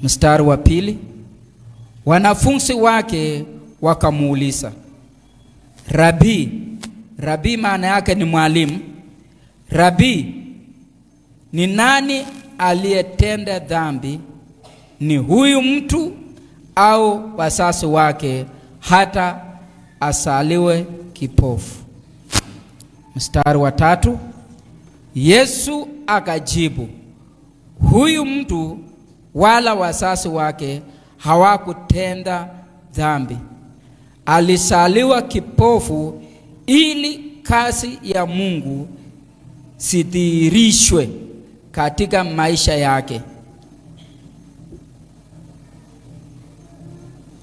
Mstari wa 2, wanafunzi wake wakamuuliza, Rabi. Rabi maana yake ni mwalimu. Rabi, ni nani aliyetenda dhambi, ni huyu mtu au wazazi wake, hata asaliwe kipofu? Mstari wa 3, Yesu akajibu, huyu mtu wala wazazi wake hawakutenda dhambi. Alisaliwa kipofu ili kazi ya Mungu sidhihirishwe katika maisha yake.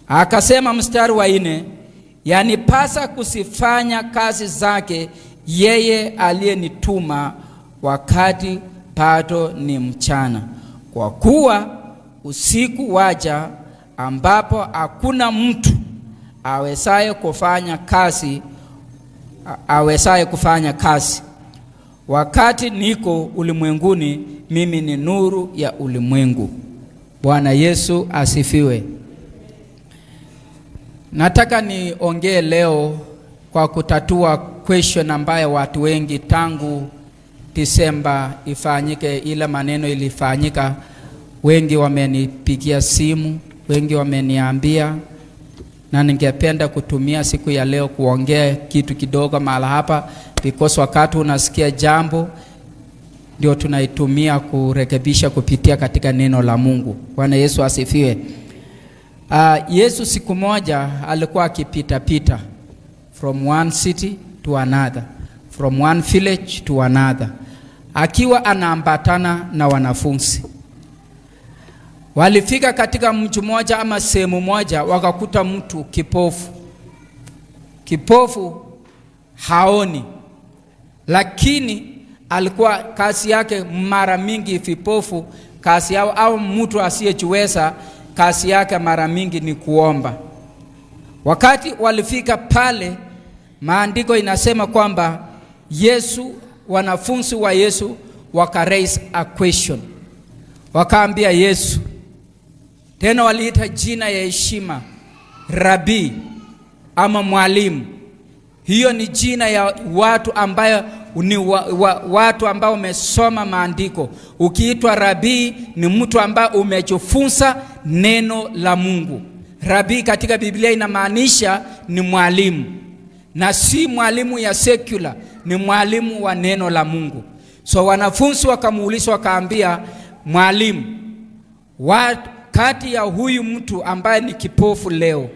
Akasema mstari wa 4, yanipasa kusifanya kazi zake yeye aliyenituma wakati bado ni mchana, kwa kuwa usiku waja ambapo hakuna mtu awezaye kufanya kazi. Wakati niko ulimwenguni, mimi ni nuru ya ulimwengu. Bwana Yesu asifiwe. Nataka niongee leo kwa kutatua question ambayo watu wengi tangu Disemba ifanyike ile maneno ilifanyika, wengi wamenipigia simu, wengi wameniambia, na ningependa kutumia siku ya leo kuongea kitu kidogo mahali hapa, because wakati unasikia jambo ndio tunaitumia kurekebisha kupitia katika neno la Mungu. Bwana Yesu asifiwe. Yesu siku moja alikuwa akipita from one city to another, from one village to another, akiwa anaambatana na wanafunzi. Walifika katika mji mmoja ama sehemu moja, wakakuta mtu kipofu. Kipofu haoni, lakini alikuwa kazi yake mara mingi, vipofu kazi yao au mtu asiyejiweza kazi yake mara mingi ni kuomba. Wakati walifika pale, maandiko inasema kwamba wanafunzi wa Yesu raise a question. Wakaambia Yesu, tena waliita jina ya heshima, Rabi ama mwalimu. Hiyo ni jina ya watu ambayo ni watu ambao wamesoma maandiko. Ukiitwa Rabi ni mtu ambaye umejifunza neno la Mungu. Rabi katika Biblia inamaanisha ni mwalimu, na si mwalimu ya secular, ni mwalimu wa neno la Mungu. So wanafunzi wakamuuliza, wakaambia, mwalimu, kati ya huyu mtu ambaye ni kipofu leo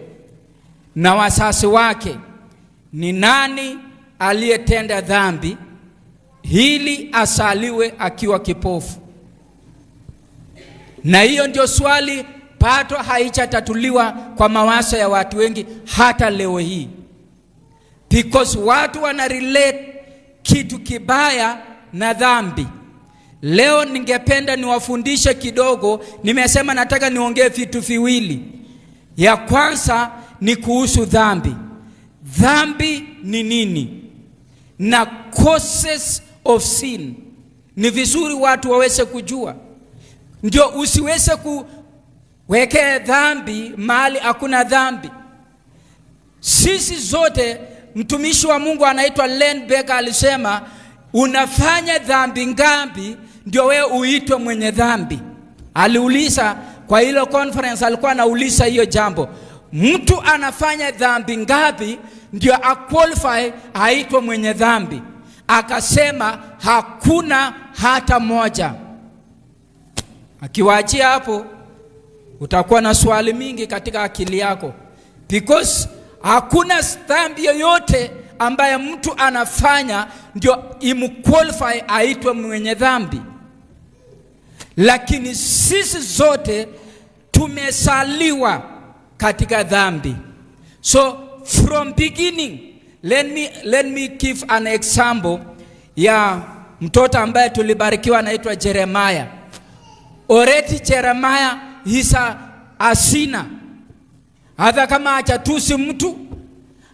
na wazazi wake, ni nani aliyetenda dhambi hili asaliwe akiwa kipofu? Na hiyo ndio swali bado haijatatuliwa kwa mawazo ya watu wengi hata leo hii, because watu wana relate kitu kibaya na dhambi. Leo ningependa niwafundishe kidogo. Nimesema nataka niongee vitu viwili. Ya kwanza ni kuhusu dhambi. Dhambi ni nini? Na causes of sin. Ni vizuri watu waweze kujua, ndio usiweze kuwekea dhambi mahali hakuna dhambi. Sisi zote, mtumishi wa Mungu anaitwa Len Becker alisema, unafanya dhambi ngapi ndio wewe uitwe mwenye dhambi? Aliuliza kwa hilo conference, alikuwa anauliza hiyo jambo, mtu anafanya dhambi ngapi ndio aqualify aitwe mwenye dhambi? Akasema hakuna hata moja. Akiwaachia hapo, utakuwa na swali mingi katika akili yako, because hakuna dhambi yoyote ambaye mtu anafanya ndio imqualify aitwe mwenye dhambi. Lakini sisi zote tumesaliwa katika dhambi. So from beginning, let me give an example ya mtoto ambaye tulibarikiwa anaitwa Jeremiah. Already Jeremiah is a sinner. Hata kama hajatusi mtu,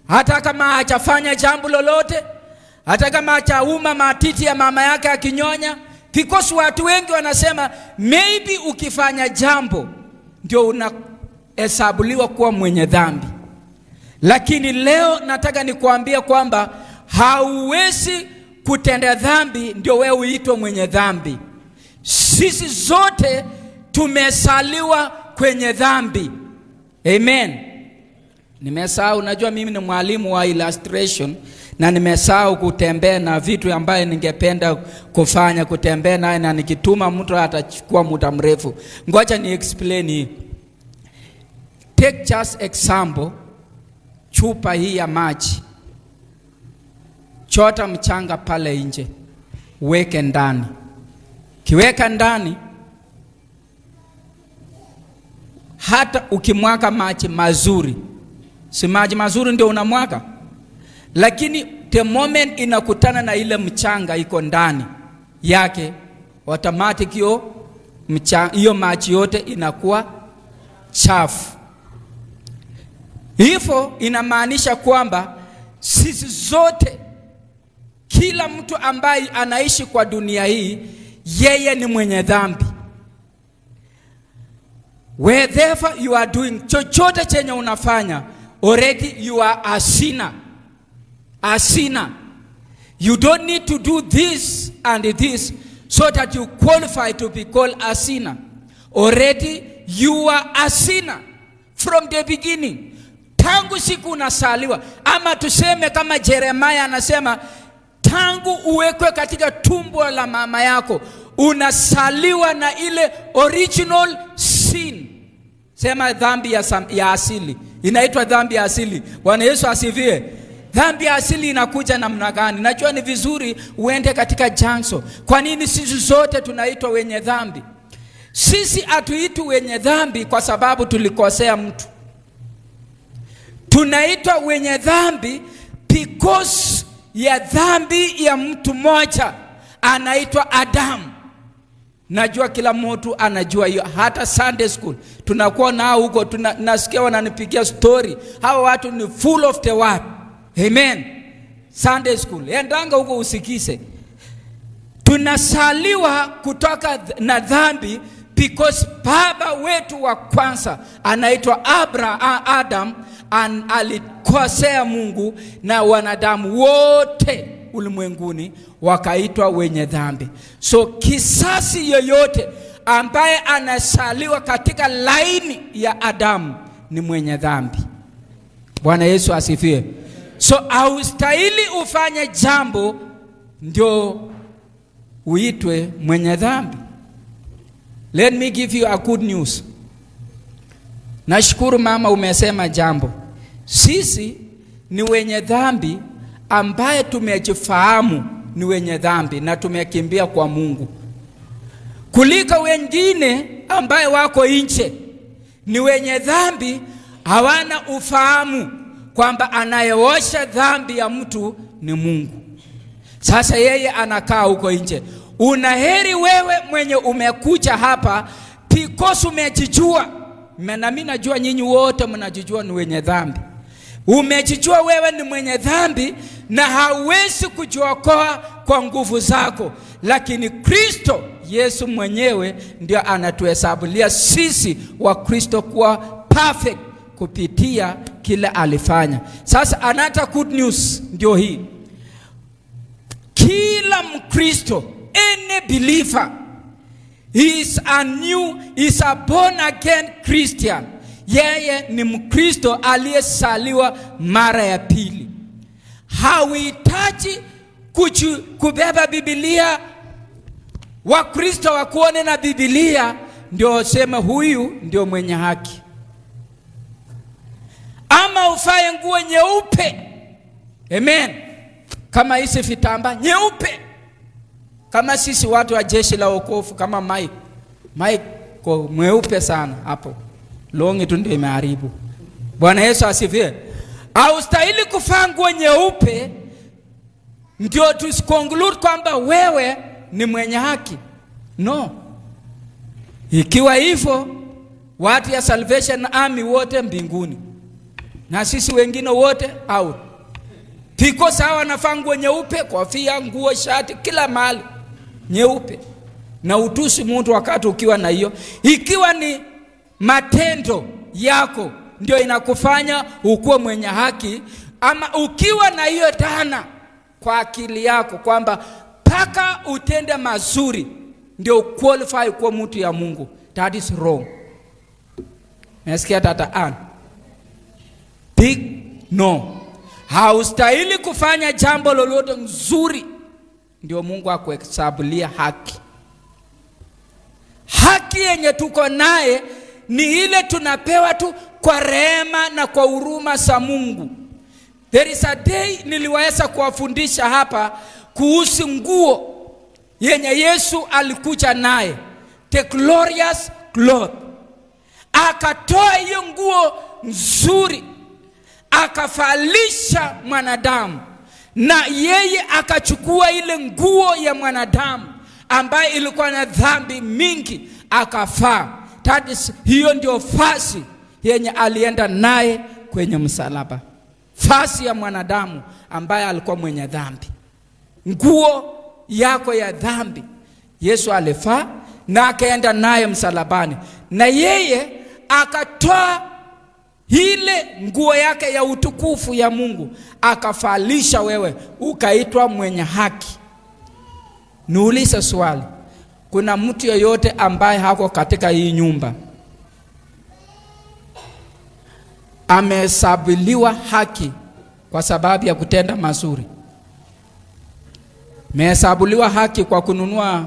hata kama hajafanya jambo lolote, hata kama hajauma matiti ya mama yake akinyonya, because watu wengi wanasema maybe ukifanya jambo ndio unahesabuliwa kuwa mwenye dhambi. Lakini leo nataka nikuambia kwamba hauwezi kutenda dhambi ndio wewe uitwe mwenye dhambi. Sisi zote tumesaliwa kwenye dhambi. Amen. Nimesahau, unajua mimi ni mwalimu wa illustration na nimesahau kutembea na vitu ambaye ningependa kufanya, kutembea naye, na nikituma mtu atachukua muda mrefu. Ngoja ni explain hii. Take just example, chupa hii ya maji. Chota mchanga pale nje, weke ndani. Kiweka ndani, hata ukimwaka maji mazuri, si maji mazuri ndio unamwaka, lakini the moment inakutana na ile mchanga iko ndani yake, automatic hiyo maji yote inakuwa chafu. Hivyo inamaanisha kwamba sisi zote, kila mtu ambaye anaishi kwa dunia hii, yeye ni mwenye dhambi. Wherever you are doing, chochote chenye unafanya, already you are a sinner. A sinner. You don't need to do this and this so that you qualify to be called a sinner. Already you are a sinner from the beginning. Tangu siku unasaliwa, ama tuseme kama Jeremiah anasema, tangu uwekwe katika tumbo la mama yako, unasaliwa na ile original sin. Sema dhambi ya asili. Inaitwa dhambi ya asili. Bwana Yesu asifiwe. Dhambi ya asili inakuja namna gani? Najua ni vizuri uende katika janso. Kwa nini sisi zote tunaitwa wenye dhambi? Sisi hatuitwi wenye dhambi kwa sababu tulikosea mtu. Tunaitwa wenye dhambi because ya dhambi ya mtu mmoja anaitwa Adamu. Najua kila mtu anajua hiyo. Hata Sunday school tunakuwa nao huko, nasikia wananipigia story. Hawa watu ni full of the word. Amen. Sunday school, endanga huko usikise. Tunasaliwa kutoka na dhambi because baba wetu wa kwanza anaitwa Adam, alikosea Mungu, na wanadamu wote ulimwenguni wakaitwa wenye dhambi. So kisasi yoyote ambaye anasaliwa katika laini ya Adamu ni mwenye dhambi. Bwana Yesu asifiwe. So haustahili ufanye jambo ndio uitwe mwenye dhambi. Let me give you a good news. Nashukuru mama umesema jambo. Sisi ni wenye dhambi ambaye tumejifahamu ni wenye dhambi na tumekimbia kwa Mungu. Kuliko wengine ambaye wako nje, ni wenye dhambi hawana ufahamu kwamba anayeosha dhambi ya mtu ni Mungu. Sasa yeye anakaa huko nje. Unaheri wewe mwenye umekuja hapa because umejijua. Na mimi najua nyinyi wote mnajijua ni wenye dhambi. Umejijua wewe ni mwenye dhambi na hauwezi kujiokoa kwa nguvu zako, lakini Kristo Yesu mwenyewe ndio anatuhesabulia sisi wa Kristo kuwa perfect kupitia kile alifanya. Sasa another good news ndio hii. Kila Mkristo, any believer, is a born again Christian. Yeye ni Mkristo aliyesaliwa mara ya pili. Hauhitaji kubeba Biblia. Wakristo wakuone na Biblia ndio sema huyu ndio mwenye haki. Ama ufaye nguo nyeupe. Amen. Kama hizi vitambaa nyeupe. Kama sisi watu wa jeshi la wokovu, kama Mike kwa mweupe sana hapo. Longi tu ndio imeharibu. Bwana Yesu asifiwe. Haustahili kuvaa nguo nyeupe ndio tusiconclude kwamba wewe ni mwenye haki. No. Ikiwa hivyo, watu ya Salvation Army wote mbinguni na sisi wengine wote out. Piko sawa wanavaa nguo nyeupe, kofia, nguo, shati, kila mahali nyeupe, na utusi mtu wakati ukiwa na hiyo. Ikiwa ni matendo yako ndio inakufanya ukuwe mwenye haki, ama ukiwa na hiyo dhana kwa akili yako kwamba paka utende mazuri ndio qualify kuwa mtu ya Mungu, that is wrong. Nasikia tata Ann? Big no. Haustahili kufanya jambo lolote nzuri ndio Mungu akuhesabulia haki. Haki yenye tuko naye ni ile tunapewa tu kwa rehema na kwa huruma za Mungu. There is a day niliweza kuwafundisha hapa kuhusu nguo yenye Yesu alikuja naye, the glorious cloth. Akatoa hiyo nguo nzuri akafalisha mwanadamu, na yeye akachukua ile nguo ya mwanadamu ambaye ilikuwa na dhambi mingi akafaa. That is, hiyo ndio fasi yenye alienda naye kwenye msalaba, fasi ya mwanadamu ambaye alikuwa mwenye dhambi. Nguo yako ya dhambi Yesu alifaa na akaenda naye msalabani, na yeye akatoa ile nguo yake ya utukufu ya Mungu akafalisha wewe, ukaitwa mwenye haki. Niulize swali, kuna mtu yeyote ambaye hako katika hii nyumba amehesabuliwa haki kwa sababu ya kutenda mazuri? Mehesabuliwa haki kwa kununua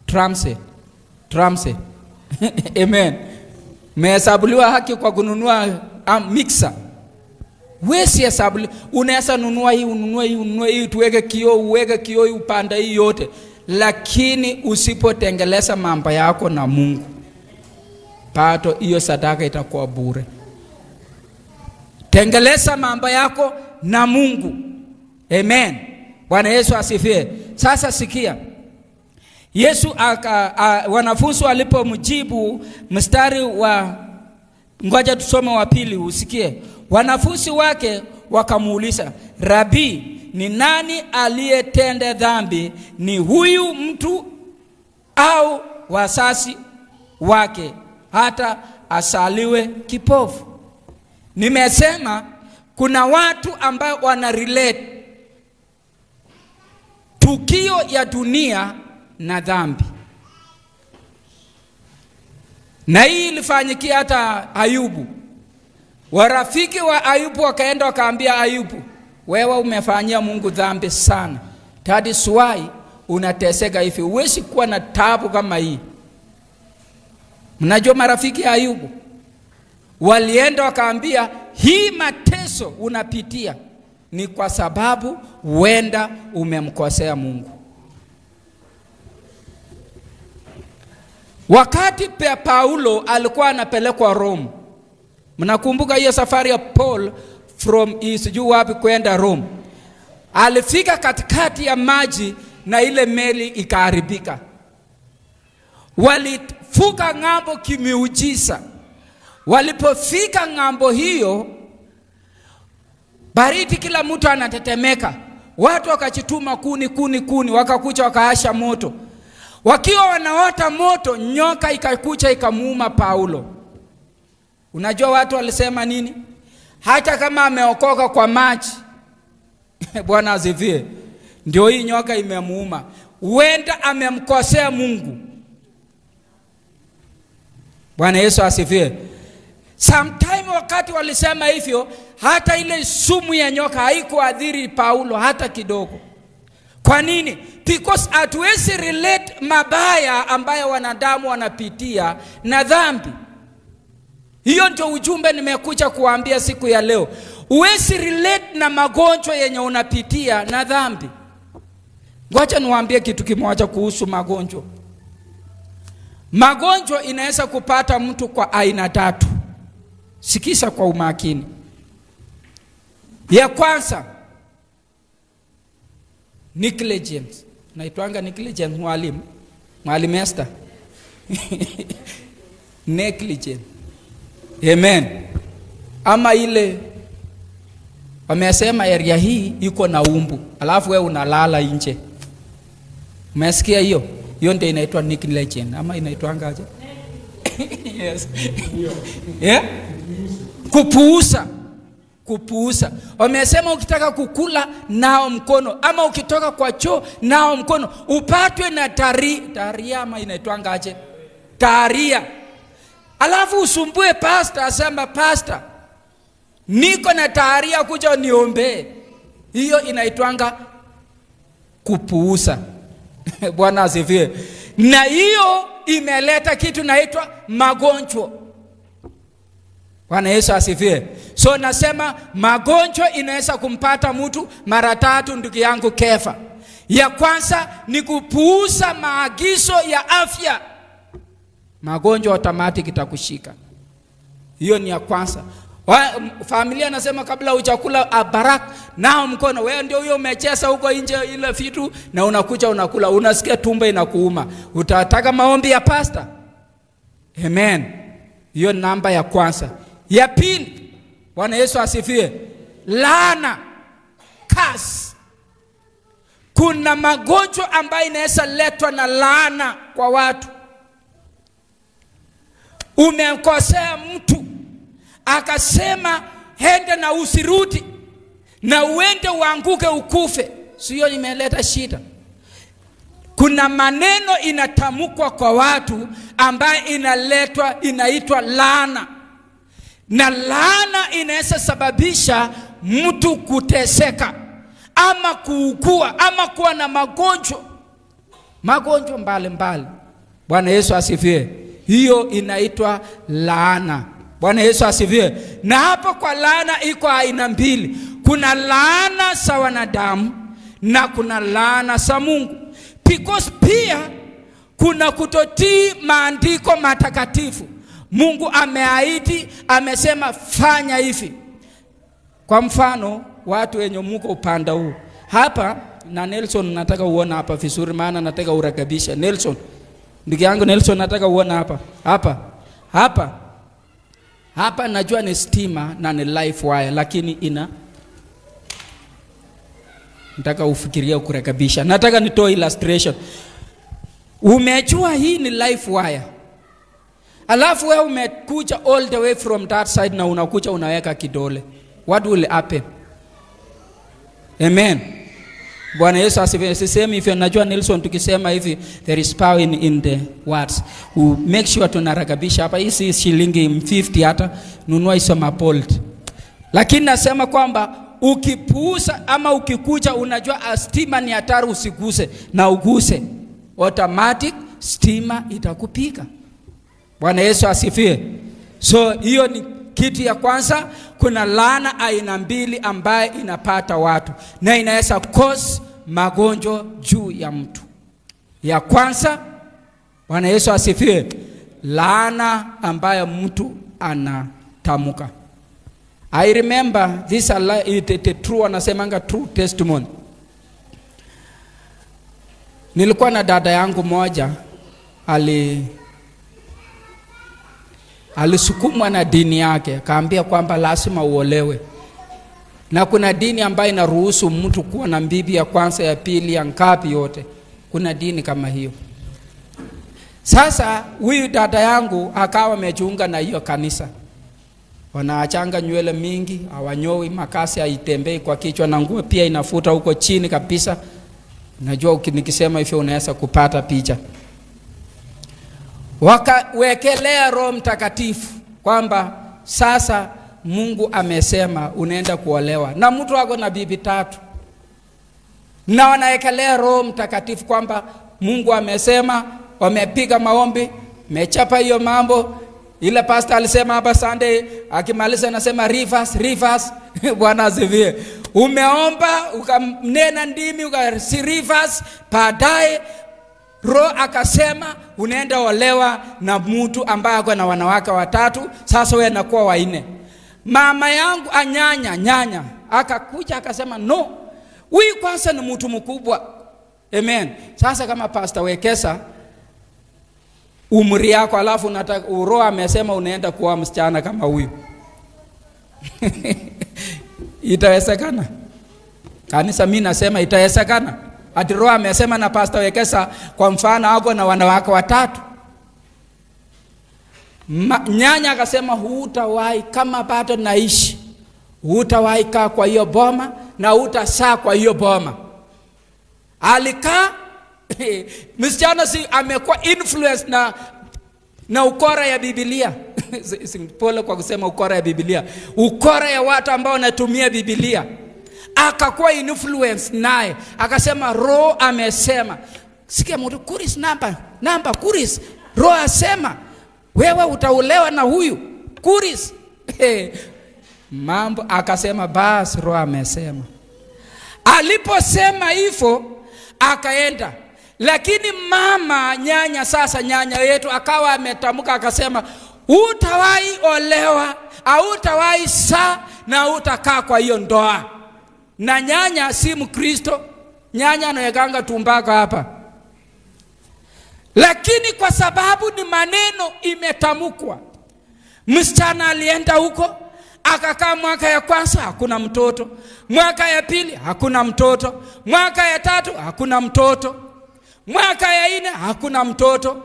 tramse amen. Mehesabuliwa haki kwa kununua mixer. Wesi hesabuli, unaweza nunua hii tuweke kioo, uweke kioo upanda hii yote, lakini usipotengeleza mambo yako na Mungu, pato hiyo sadaka itakuwa bure. Tengeleza mambo yako na Mungu. Amen. Bwana Yesu asifiwe. Sasa sikia, Yesu wanafunzi walipomjibu mstari wa, ngoja tusome wa pili usikie. Wanafunzi wake wakamuuliza, Rabi, ni nani aliyetenda dhambi, ni huyu mtu au wazazi wake, hata asaliwe kipofu? Nimesema kuna watu ambao wana relate tukio ya dunia na dhambi. Na hii ilifanyikia hata Ayubu. Warafiki wa Ayubu wakaenda wakaambia Ayubu, wewe umefanyia Mungu dhambi sana, that is why unateseka hivi, huwezi kuwa na taabu kama hii. Mnajua marafiki ya Ayubu walienda wakaambia, hii mateso unapitia ni kwa sababu huenda umemkosea Mungu. Wakati Paulo alikuwa anapelekwa Rome, mnakumbuka hiyo safari ya Paul from sijui wapi kwenda Rome, alifika katikati ya maji na ile meli ikaharibika. Walifuka ng'ambo kimiujiza. Walipofika ng'ambo hiyo, baridi, kila mtu anatetemeka. Watu wakachituma kuni, wakakucha wakaasha moto. Wakiwa wanaota moto, nyoka ikakucha ikamuuma Paulo. Unajua watu walisema nini? Hata kama ameokoka kwa maji Bwana asifiwe, ndio hii nyoka imemuuma, huenda amemkosea Mungu. Bwana Yesu asifiwe. Sometime wakati walisema hivyo, hata ile sumu ya nyoka haikuadhiri Paulo hata kidogo. Kwa nini? Because hatuwezi relate mabaya ambayo wanadamu wanapitia na dhambi. Hiyo ndio ujumbe nimekuja kuambia siku ya leo. Huwezi relate na magonjwa yenye unapitia na dhambi. Ngoja niwaambie kitu kimoja kuhusu magonjwa. Magonjwa inaweza kupata mtu kwa aina tatu. Sikiza kwa umakini. Ya kwanza, negligence. Naitwanga negligence mwalimu Esther. Negligence. Amen. Ama ile wamesema area hii iko na umbu, alafu wewe unalala nje. Umesikia hiyo? Hiyo ndio inaitwa negligence, ama inaitwanga aje? Yes. Yeah? Kupuusa. Wamesema ukitaka kukula nao mkono, ama ukitoka kwa choo nao mkono, upatwe na taria ama inaitwanga aje? Taria. Alafu usumbue pastor, asema pastor, niko na taria, kuja niombe. Hiyo inaitwanga kupuusa. Bwana asifiwe. Na hiyo imeleta kitu naitwa magonjwa. Bwana Yesu asifiwe. So nasema magonjwa inaweza kumpata mtu mara 3, ndugu yangu Kefa. Ya kwanza ni kupuuza maagizo ya afya. Magonjwa automatic itakushika. Hiyo ni ya kwanza. Familia nasema kabla hujakula baraka nao mkono. Wewe ndio huyo umecheza huko nje ile vitu na unakuja unakula, unasikia tumbo inakuuma. Utataka maombi ya pastor? Amen. Hiyo namba ya kwanza. Ya pili, Bwana Yesu asifiwe, laana, curse. Kuna magonjwa ambayo inaweza letwa na laana kwa watu. Umemkosea mtu akasema hende na usirudi na uende uanguke ukufe, sio imeleta shida. Kuna maneno inatamkwa kwa watu ambayo inaitwa laana. Na laana inaweza sababisha mtu kuteseka ama kuugua ama kuwa na magonjwa mbalimbali. Bwana Yesu asifiwe. Hiyo inaitwa laana. Bwana Yesu asifiwe. Na hapo kwa laana iko aina mbili. Kuna laana za wanadamu na kuna laana za Mungu. Because pia kuna kutotii maandiko matakatifu. Mungu ameahidi, amesema fanya hivi. Kwa mfano, watu wenye mko upanda huu hapa, na Nelson nataka uone hapa vizuri, maana nataka urekebisha. Nelson, ndugu yangu Nelson, nataka uone hapa najua ni stima na ni live wire, lakini nataka ufikiria kurekebisha. Nataka nitoe illustration. Umejua hii ni live wire, alafu wewe umekuja all the way from that side na unakuja unaweka kidole. What will happen? Amen. Bwana Yesu asifiwe. Sisemi hivyo, najua Nelson tukisema hivi there is power in the words. Make sure tunarekebisha hapa. Hii si shilingi 50 hata nunua hizo mabolt. Lakini nasema kwamba ukipuuza ama ukikuja unajua stima ni hatari, usiguse na uguse, automatic stima itakupiga. Bwana Yesu asifiwe. So hiyo ni kitu ya kwanza. Kuna laana aina mbili ambaye inapata watu na inaweza cause magonjwa juu ya mtu. Ya kwanza, Bwana Yesu asifiwe, laana ambayo mtu anatamka. I remember this true, anasemanga true testimony. Nilikuwa na dada yangu moja alisukumwa na dini yake, akaambia kwamba lazima uolewe. Na kuna dini ambayo inaruhusu mtu kuwa na bibi ya kwanza, ya pili, ya ngapi yote. Kuna dini kama hiyo. Sasa huyu dada yangu akawa amejiunga na hiyo kanisa. Wanaachanga nywele mingi, hawanyoi, makasi haitembei kwa kichwa, na nguo pia inafuta huko chini kabisa. Najua nikisema hivyo unaweza kupata picha. Wakawekelea Roho Mtakatifu kwamba sasa Mungu amesema unaenda kuolewa, na mtu wako na bibi 3. Na wanawekelea Roho Mtakatifu kwamba Mungu amesema, wamepiga maombi, mechapa hiyo mambo. Ile pastor alisema hapa Sunday, akimaliza anasema reverse. Bwana asifiwe. Umeomba, ukanena ndimi, ukasi reverse, baadaye Roho akasema unaenda olewa na mtu ambaye ako na wanawake 3, sasa wewe unakuwa 4. Mama yangu nyanya akakuja akasema no, huyu kwanza ni mtu mkubwa. Amen. Sasa kama pastor wekesa umri yako, alafu unataka Roho amesema unaenda kuwa msichana kama huyu. Itawezekana? Kanisa mimi nasema itawezekana. Ati Roho amesema na pastor wekesa kwa mfano ako na wanawake 3. Nyanya akasema hutawahi, kama bado naishi, hutawahi kaa kwa hiyo boma na hutasaa kwa hiyo boma. Alikaa msichana si amekuwa influence na ukora ya Biblia. Pole kwa kusema ukora ya Biblia. Ukora ya watu ambao wanatumia Biblia. Akakuwa influence naye. Akasema Roho amesema. Sikia mtu Kuris namba Kuris. Roho asema wewe utaolewa na huyu Kuris. Mambo akasema basi Roho amesema. Aliposema hivyo akaenda. Lakini mama nyanya yetu akawa ametamka akasema hutawahi olewa, hutawahi saa na hutakaa kwa hiyo ndoa. Na nyanya si Mkristo, nyanya anawekanga tumbaka hapa. Lakini kwa sababu ni maneno imetamkwa, msichana alienda huko, akakaa mwaka ya kwanza hakuna mtoto, mwaka ya pili hakuna mtoto, mwaka ya tatu hakuna mtoto, mwaka ya 4 hakuna mtoto.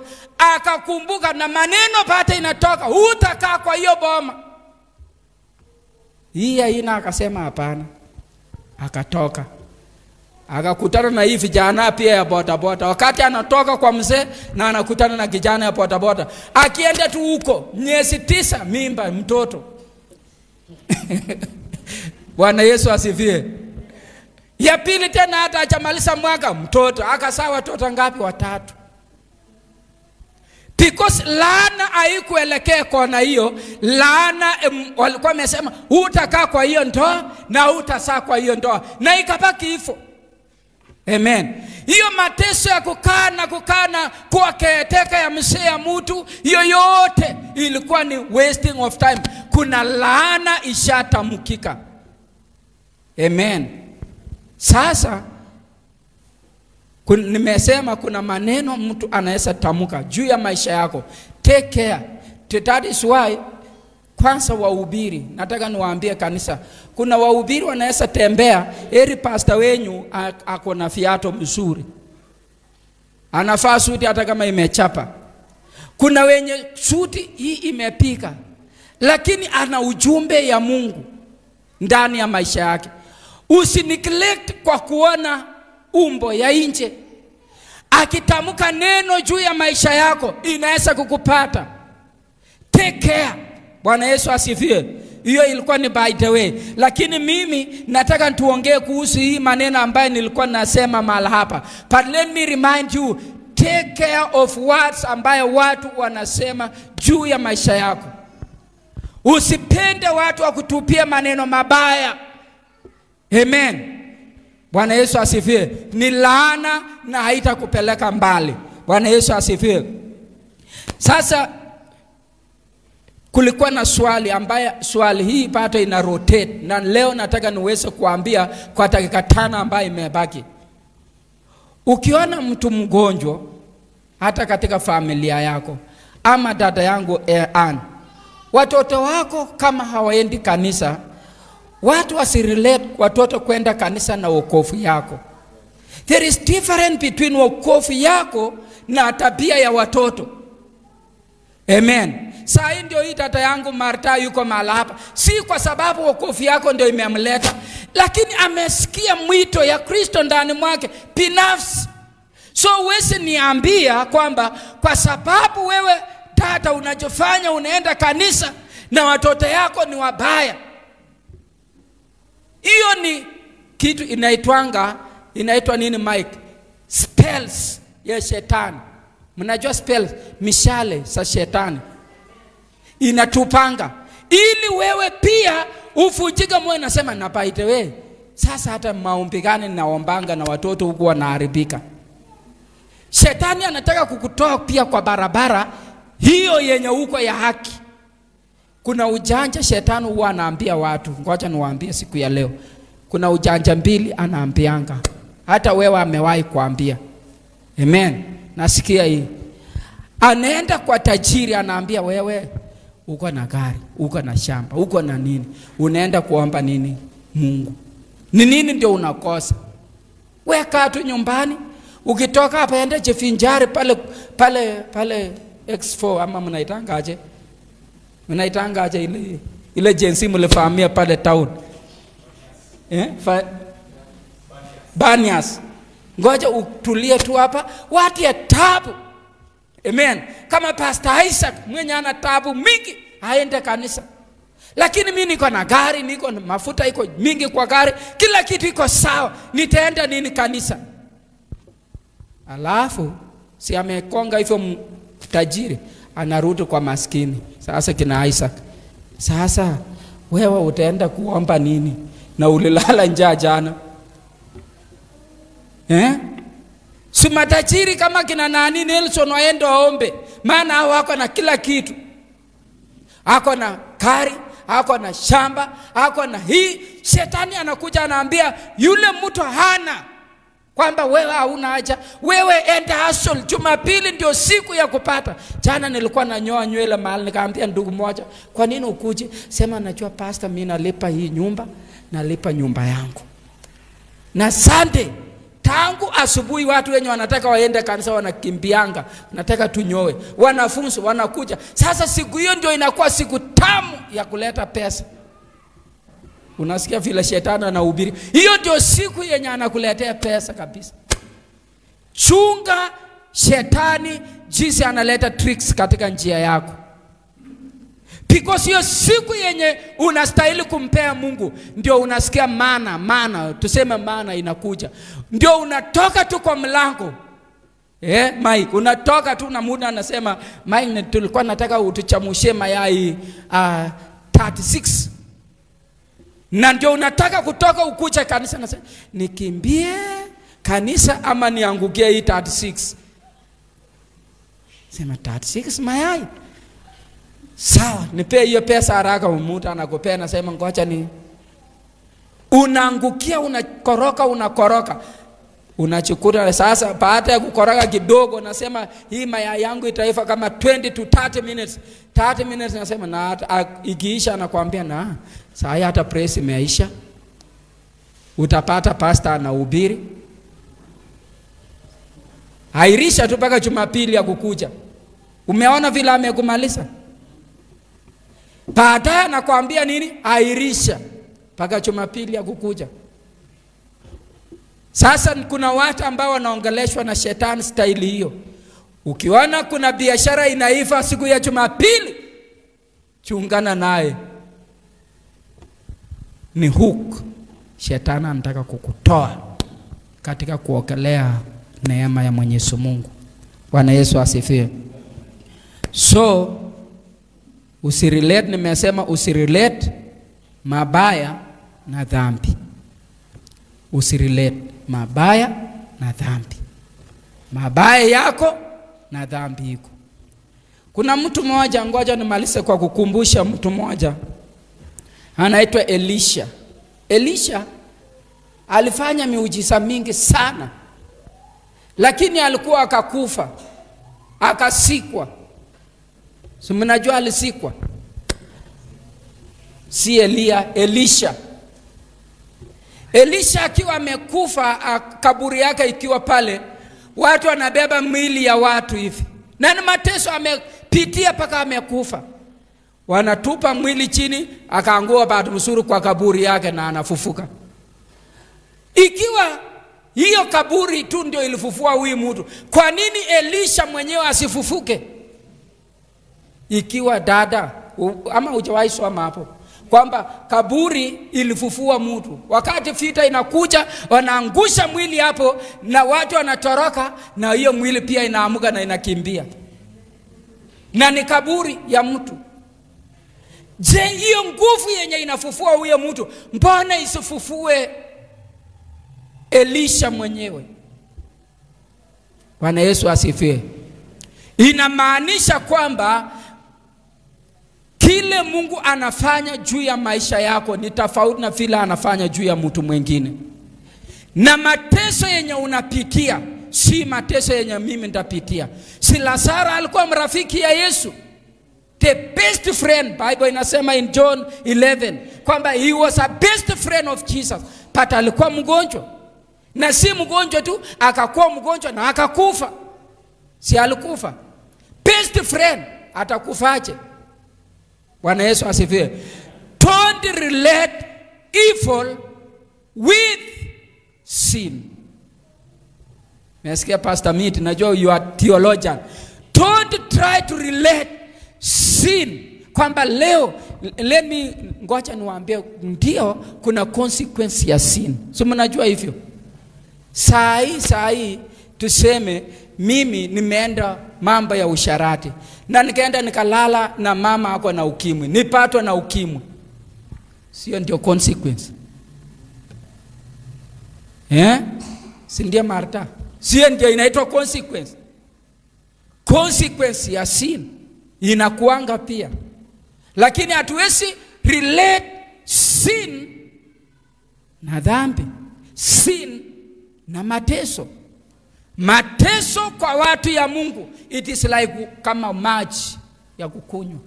Akakumbuka na maneno pata inatoka, hutakaa kwa hiyo boma. Hii ya 4 akasema hapana. Akatoka. Akakutana na hii vijana pia ya bodaboda. Wakati anatoka kwa mzee na anakutana na kijana ya bodaboda. Akienda tu huko miezi 9 mimba mtoto. Bwana Yesu asifiwe. Ya pili tena hata achamaliza mwaka mtoto. Akazaa watoto ngapi? 3. Because laana haikuelekea kona hiyo. Laana walikuwa wamesema hutakaa kwa hiyo ndoa na hutazaa kwa hiyo ndoa, na ikabaki hivyo. Amen. Hiyo mateso ya kukaa na kuwa keteka ya mzee ya mtu, hiyo yote ilikuwa ni wasting of time. Kuna laana ishatamkika. Amen. Sasa nimesema kuna maneno mtu anaweza tamka juu ya maisha yako. Take care. That is why kwanza wahubiri, nataka niwaambie kanisa, kuna wahubiri wanaweza tembea, eri pastor wenyu ako na viatu mzuri, anafaa suti hata kama imechapa. Kuna wenye suti hii imepika, lakini ana ujumbe ya Mungu ndani ya maisha yake. Usineglect kwa kuona umbo ya nje. Akitamka neno juu ya maisha yako inaweza kukupata. Take care. Bwana Yesu asifiwe. Hiyo ilikuwa ni by the way. Lakini mimi nataka tuongee kuhusu hii maneno ambayo nilikuwa nasema mahali hapa. But let me remind you, take care of words ambayo watu wanasema juu ya maisha yako. Usipende watu wakutupia maneno mabaya. Amen. Bwana Yesu asifiwe. Ni laana na haitakupeleka mbali. Bwana Yesu asifiwe. Sasa kulikuwa na swali hii pato ina rotate, na leo nataka niweze kuambia kwa dakika 5 ambayo imebaki. Ukiona mtu mgonjwa hata katika familia yako, ama dada yangu Ann, watoto wako kama hawaendi kanisa, watu wasirelate watoto kwenda kanisa na wokovu yako. There is difference between wokovu yako na tabia ya watoto. Amen. Saa hii ndio hii dada yangu Martha yuko mahali hapa, si kwa sababu wokovu yako ndio imemleta, lakini amesikia mwito ya Kristo ndani mwake binafsi. So wewe niambia kwamba kwa sababu wewe dada unachofanya unaenda kanisa na watoto yako ni wabaya, hiyo ni kitu inaitwa nini Mike? Spells ya shetani. Mnajua spells? Mishale za shetani inatupanga ili wewe pia ufujike moyo. Nasema na by the way, sasa hata maombi gani naombanga na watoto huko wanaharibika. Shetani anataka kukutoa pia kwa barabara hiyo yenye uko ya haki. Kuna ujanja shetani huwa anaambia watu, ngoja niwaambie siku ya leo. Kuna ujanja 2 anaambianga. Hata wewe amewahi kuambia. Amen. Nasikia hii. Anaenda kwa tajiri anaambia wewe uko na gari, uko na shamba, uko na nini? Unaenda kuomba nini Mungu? Ni nini ndio unakosa? Weka tu nyumbani. Ukitoka hapa enda jifinjari pale X4 ama mnaitangaje? Unaitanga aje ile jensi mlifahamia pale town? Banias. Ngoja utulie tu hapa, watu ya tabu. Amen. Kama Pastor Isaac mwenye ana tabu mingi aende kanisa. Lakini mimi niko na gari, niko na mafuta iko mingi kwa gari, kila kitu iko sawa. Nitaenda nini kanisa? Alafu si amekonga hivyo tajiri, anarudi kwa maskini. Sasa kina Isaac, sasa wewe utaenda kuomba nini na ulilala njaa jana? Si matajiri kama kina nani Nelson waende waombe, maana wako na kila kitu. Ako na gari, ako na shamba, ako na hii. Shetani anakuja anaambia yule mtu hana, kwamba wewe hauna haja, wewe enda hustle, Jumapili ndio siku ya kupata. Jana nilikuwa nanyoa nywele mahali, nikaambia ndugu moja, kwa nini ukuje? Sema najua pastor, mimi nalipa hii nyumba, nalipa nyumba yangu. Na Sunday tangu asubuhi watu wenye wanataka waende kanisa wanakimbianga, nataka tunyoe. Wanafunzi wanakuja. Sasa siku hiyo ndio inakuwa siku tamu ya kuleta pesa. Unasikia vile shetani anahubiri. Hiyo ndio siku yenye anakuletea pesa kabisa. Chunga shetani jinsi analeta tricks katika njia yako. Because hiyo siku yenye unastahili kumpea Mungu ndio unasikia maana, tuseme maana inakuja. Ndio unatoka tu kwa mlango. Mike, unatoka tu na muda anasema, Mike tulikuwa nataka utuchamushe mayai 36. Na ndio unataka kutoka ukuja kanisa, nasema nikimbie kanisa ama niangukie hii 36. Sema 36 mayai. Sawa, nipe hiyo pesa haraka. Umuta anakupea, nasema ngoja ni. Unaangukia, unakoroka. Unachukua sasa, baada ya kukoroka kidogo nasema hii mayai yangu itaifa kama 20 to 30 minutes. 30 minutes nasema na ikiisha anakuambia na saa hata press imeisha. Utapata pastor anahubiri. Hairisha tu mpaka Jumapili ya kukuja. Umeona vile amekumaliza? Baadaye anakuambia nini? Airisha mpaka Jumapili ya kukuja. Sasa kuna watu ambao wanaongeleshwa na shetani staili hiyo. Ukiona kuna biashara inaifa siku ya Jumapili, chungana naye. Ni hook. Shetani anataka kukutoa katika kuokelea neema ya Mwenyezi Mungu. Bwana Yesu asifiwe. So usirelate, nimesema usirelate mabaya na dhambi. Usirelate mabaya na dhambi. Mabaya yako na dhambi yako. Kuna mtu mmoja, ngoja nimalize kwa kukumbusha mtu mmoja. Anaitwa Elisha. Elisha alifanya miujiza mingi sana. Lakini alikuwa akakufa. Akasikwa. Si mnajua alisikwa? Si Elisha. Elisha akiwa amekufa, kaburi yake ikiwa pale, watu wanabeba mwili ya watu hivi. Na ni mateso amepitia paka amekufa. Wanatupa mwili chini, akaangua baada msuru kwa kaburi yake na anafufuka. Ikiwa hiyo kaburi tu ndio ilifufua huyu mtu, kwa nini Elisha mwenyewe asifufuke? Ikiwa dada, ama hujawahi soma hapo kwamba kaburi ilifufua mtu. Wakati vita inakuja, wanaangusha mwili hapo na watu wanatoroka, na hiyo mwili pia inaamuka na inakimbia. Na ni kaburi ya mtu. Je, hiyo nguvu yenye inafufua huyo mtu, mbona isifufue Elisha mwenyewe? Bwana Yesu asifiwe. Inamaanisha kwamba kile Mungu anafanya juu ya maisha yako ni tofauti na vile anafanya juu ya mtu mwingine. Na mateso yenye unapitia si mateso yenye mimi nitapitia. Si Lazaro alikuwa mrafiki ya Yesu, the best friend. Bible inasema in John 11 kwamba he was a best friend of Jesus, but alikuwa mgonjwa. Na si mgonjwa tu, akakuwa mgonjwa na akakufa. Si alikufa? Best friend atakufaje? Bwana Yesu asifiwe. Don't relate evil with sin. Nasikia Pastor Meet, najua you are theologian. Don't try to relate sin kwamba leo ngoja niwaambie ndio kuna consequence ya sin. So mnajua hivyo. Saa hii tuseme mimi nimeenda mambo ya usharati na nikaenda nikalala na mama ako na ukimwi, nipatwa na ukimwi. Sio ndio consequence? Si ndio Martha? Sio ndio inaitwa consequence? Consequence ya sin inakuanga pia. Lakini hatuwezi relate sin na dhambi, sin na mateso. Mateso kwa watu ya Mungu, it is like kama maji ya kukunywa.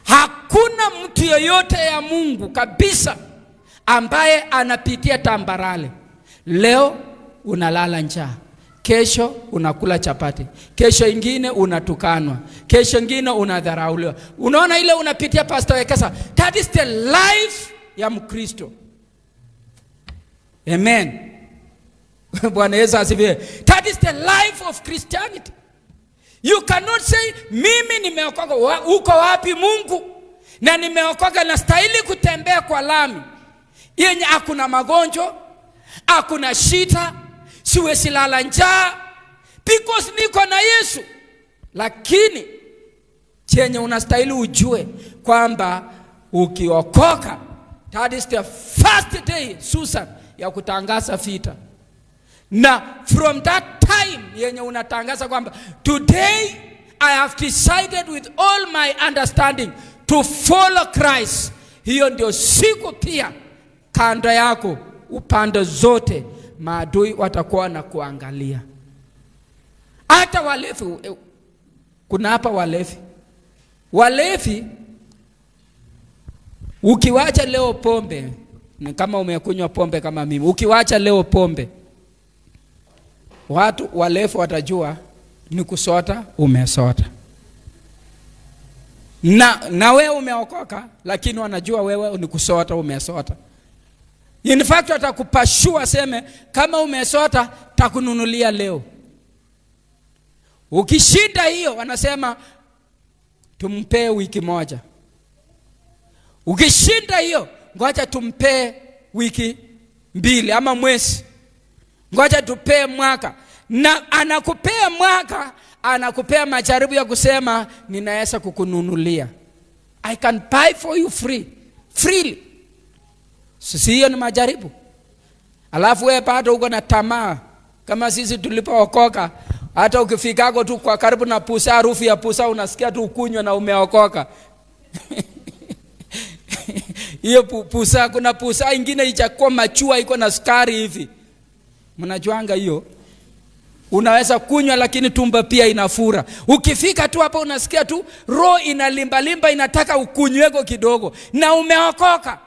Hakuna mtu yeyote ya Mungu kabisa ambaye anapitia tambarale. Leo unalala njaa, kesho unakula chapati, kesho ingine unatukanwa, kesho ingine unadharauliwa. Unaona ile unapitia Pastor Wekesa? That is the life ya Mkristo. Amen. Bwana Yesu asifiwe. That is the life of Christianity. You cannot say mimi nimeokoka. Uko wapi Mungu? Na nimeokoka na stahili kutembea kwa lami yenye hakuna magonjwa, hakuna shida, siwezi lala njaa because niko na Yesu. Lakini chenye unastahili ujue kwamba ukiokoka, that is the first day Susan ya kutangaza vita. Na from that time yenye unatangaza kwamba today I have decided with all my understanding to follow Christ, hiyo ndio siku pia kando yako upande zote maadui watakuwa na kuangalia. Hata walevi, kuna hapa walevi ukiwacha leo pombe, ni kama umekunywa pombe kama mimi, ukiwacha leo pombe, watu walevi watajua ni kusota umesota. Na wewe umeokoka, lakini wanajua wewe ni kusota umesota. In fact watakupashua seme kama umesota takununulia leo. Ukishinda hiyo wanasema tumpe wiki moja. Ukishinda hiyo ngoja tumpe wiki 2 ama mwezi. Ngoja tupe mwaka. Na anakupea mwaka, anakupea majaribu ya kusema ninaweza kukununulia. I can buy for you freely. Sisi hiyo ni majaribu. Alafu wewe bado uko na tamaa kama sisi tulipookoka. Hata ukifikako tu kwa karibu na pusa, harufu ya pusa unasikia tu ukunywa na umeokoka. Hiyo pusa, kuna pusa ingine ichakuwa machua iko na sukari hivi. Mnajuanga hiyo? Unaweza kunywa lakini tumbo pia inafura. Ukifika tu hapo unasikia tu roho inalimba inataka ukunyweko kidogo na umeokoka.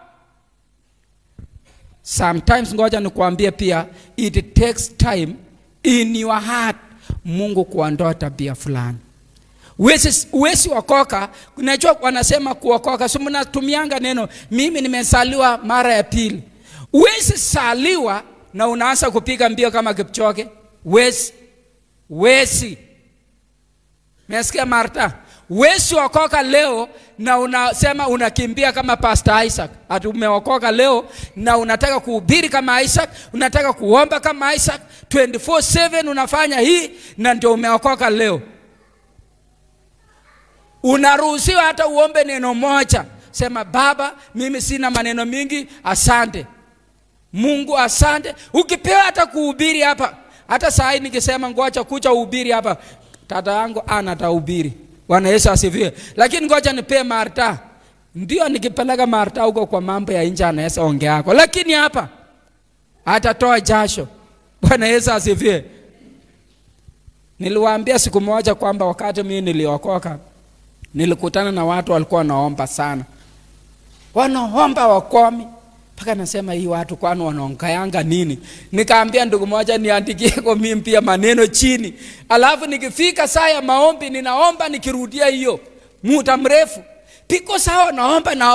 Sometimes ngoja nikuambie pia, it takes time in your heart Mungu kuondoa tabia fulani. Uwezi wakoka, unajua wanasema kuokoka, so mnatumianga neno mimi nimesaliwa mara ya pili. Uwezi saliwa na unaanza kupiga mbio kama Kipchoge. Wesi. Mesikia Martha? Wesi wakoka leo na unasema unakimbia kama Pastor Isaac. Ati umeokoka leo na unataka kuhubiri kama Isaac, unataka kuomba kama Isaac, 24/7 unafanya hii na ndio umeokoka leo. Unaruhusiwa hata uombe neno moja. Sema Baba, mimi sina maneno mingi, asante. Mungu asante. Ukipewa hata kuhubiri hapa. Hata saa hii nikisema ngoja kuja uhubiri hapa, tata yangu anatahubiri. Bwana Yesu asifiwe. Lakini ngoja nipe Martha. Ndio nikipeleka Martha huko kwa mambo ya nje anaweza ongea yako. Lakini hapa atatoa jasho. Bwana Yesu asifiwe. Niliwaambia siku moja kwamba wakati mimi niliokoka, nilikutana na watu walikuwa wanaomba sana. Wanaomba wakomi. Paka nasema hii watu kwani wanaongeanga nini? Nikaambia ndugu moja niandikie kwa mimi pia maneno chini. Alafu nikifika saa ya maombi ninaomba nikirudia hiyo muda mrefu. because hao naomba na